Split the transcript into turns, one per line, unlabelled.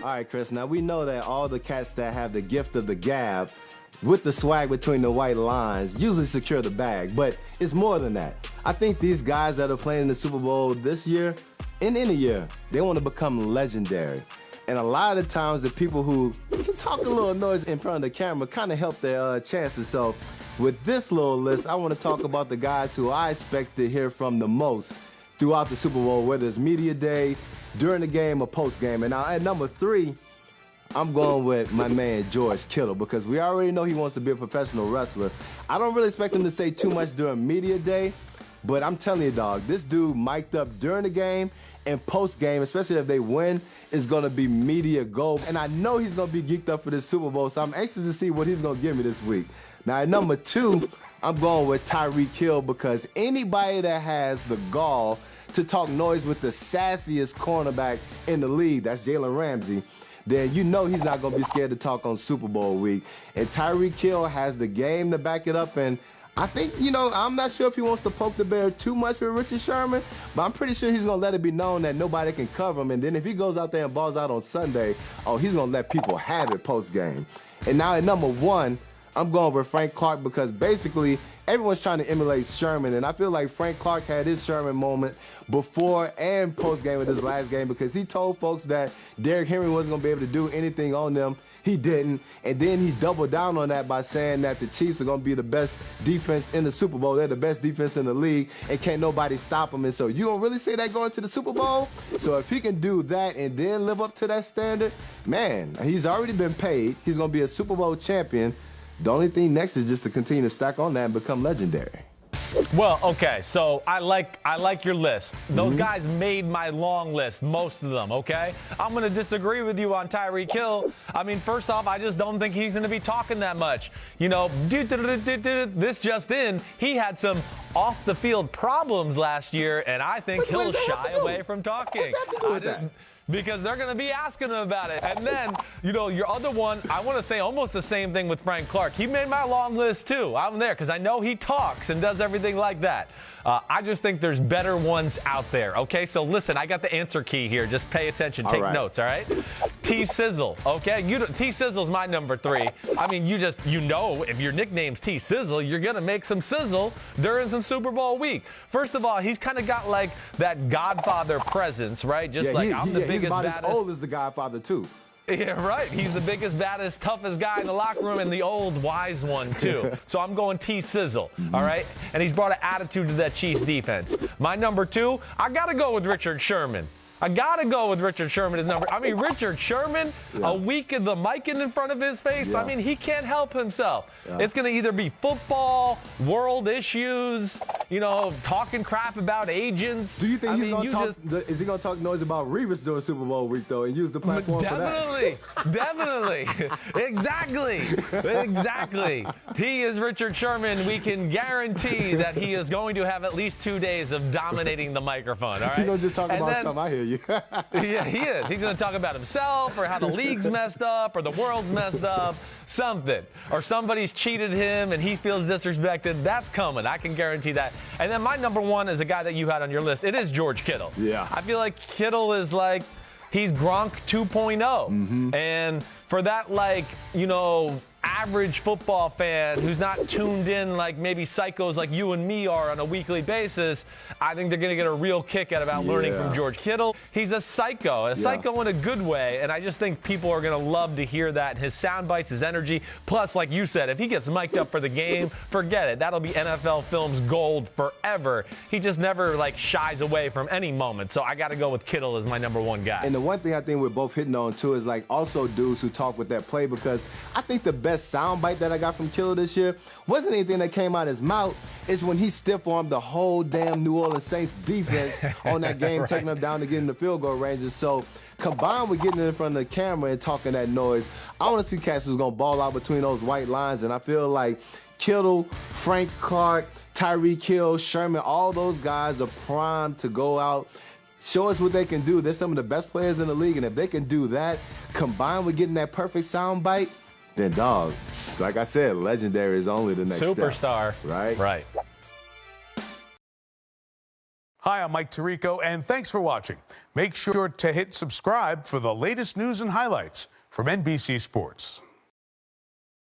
All right, Chris, now we know that all the cats that have the gift of the gab with the swag between the white lines usually secure the bag, but it's more than that. I think these guys that are playing in the Super Bowl this year, in any year, they want to become legendary. And a lot of times the people who can talk a little noise in front of the camera kind of help their chances. So with this little list, I want to talk about the guys who I expect to hear from the most throughout the Super Bowl, whether it's media day, during the game, or post game. And now at number 3, I'm going with my man George Kittle, because we already know he wants to be a professional wrestler. I don't really expect him to say too much during media day, but I'm telling you, dog, this dude mic'd up during the game and post game, especially if they win, is gonna be media gold. And I know he's gonna be geeked up for this Super Bowl, so I'm anxious to see what he's gonna give me this week. Now at number 2, I'm going with TYREEK Hill, because anybody that has the gall to talk noise with the sassiest cornerback in the league, that's Jalen Ramsey, then you know he's not going to be scared to talk on Super Bowl week. And TYREEK Hill has the game to back it up, and I think, you know, I'm not sure if he wants to poke the bear too much with Richard Sherman, but I'm pretty sure he's going to let it be known that nobody can cover him. And then if he goes out there and balls out on Sunday, oh, he's going to let people have it post-game. And now at number 1, I'm going with Frank Clark, because basically everyone's trying to emulate Sherman, and I feel like Frank Clark had his Sherman moment before and post-game of this last game, because he told folks that Derrick Henry wasn't going to be able to do anything on them. He didn't, and then he doubled down on that by saying that the Chiefs are going to be the best defense in the Super Bowl. They're the best defense in the league, and can't nobody stop them. And so you don't really say that going to the Super Bowl? So if he can do that and then live up to that standard, man, he's already been paid. He's going to be a Super Bowl champion. The only thing next is just to continue to stack on that and become legendary.
Well, okay, so I like your list. Those guys made my long list, most of them, okay? I'm going to disagree with you on TYREEK Hill. I mean, first off, I just don't think he's going to be talking that much. You know, this just in, he had some off-the-field problems last year, and I think he'll shy away from talking.
What's that to do with that?
Because they're going to be asking him about it. And then, you know, your other one, I want to say almost the same thing with Frank Clark. He made my long list, too. I'm there because I know he talks and does everything like that. I just think there's better ones out there, okay? So listen, I got the answer key here. Just pay attention. Take notes, all right? T-Sizzle, okay? T-Sizzle's my number 3. I mean, you know, if your nickname's T-Sizzle, you're going to make some sizzle during some Super Bowl week. First of all, he's kind of got like that Godfather presence, right? Just I'm the biggest,
he's about
baddest.
as old as the Godfather, too.
Yeah, right. He's the biggest, baddest, toughest guy in the locker room, and the old wise one, too. So I'm going T-Sizzle, all right? And he's brought an attitude to that Chiefs defense. My number 2, I got to go with Richard Sherman. I got to go with Richard Sherman as number. I mean, Richard Sherman, a week of the mic in front of his face. I mean, he can't help himself. It's going to either be football, world issues, you know, talking crap about agents.
Do you think he's going to talk? Is he going to talk noise about Revis during Super Bowl week, though, and use the platform for that?
Definitely. Exactly. He is Richard Sherman. We can guarantee that he is going to have at least 2 days of dominating the microphone. All right.
He's going to just talk about something. I hear you.
Yeah, he is. He's going to talk about himself, or how the league's messed up, or the world's messed up, something. Or somebody's cheated him and he feels disrespected. That's coming. I can guarantee that. And then my number 1 is a guy that you had on your list. It is George Kittle.
Yeah.
I feel like Kittle is like, he's Gronk 2.0. And for that, like, you know, average football fan who's not tuned in like maybe psychos like you and me are on a weekly basis, I think they're going to get a real kick out of learning from George Kittle. He's a psycho in a good way, and I just think people are going to love to hear that. His sound bites, his energy, plus, like you said, if he gets mic'd up for the game, forget it. That'll be NFL Films gold forever. He just never like shies away from any moment, so I got to go with Kittle as my number 1 guy.
And the one thing I think we're both hitting on too is like also dudes who talk with that play, because I think the best soundbite that I got from Kittle this year wasn't anything that came out his mouth. It's when he stiff-armed the whole damn New Orleans Saints defense on that game, taking them down to get in the field goal ranges. So combined with getting in front of the camera and talking that noise, I want to see cats who's going to ball out between those white lines. And I feel like Kittle, Frank Clark, TYREEK Hill, Sherman, all those guys are primed to go out, show us what they can do. They're some of the best players in the league, and if they can do that, combined with getting that perfect soundbite, then, dog, like I said, legendary is only the next step.
Superstar.
Right?
Right.
Hi, I'm Mike Tirico, and thanks for watching. Make sure to hit subscribe for the latest news and highlights from NBC Sports.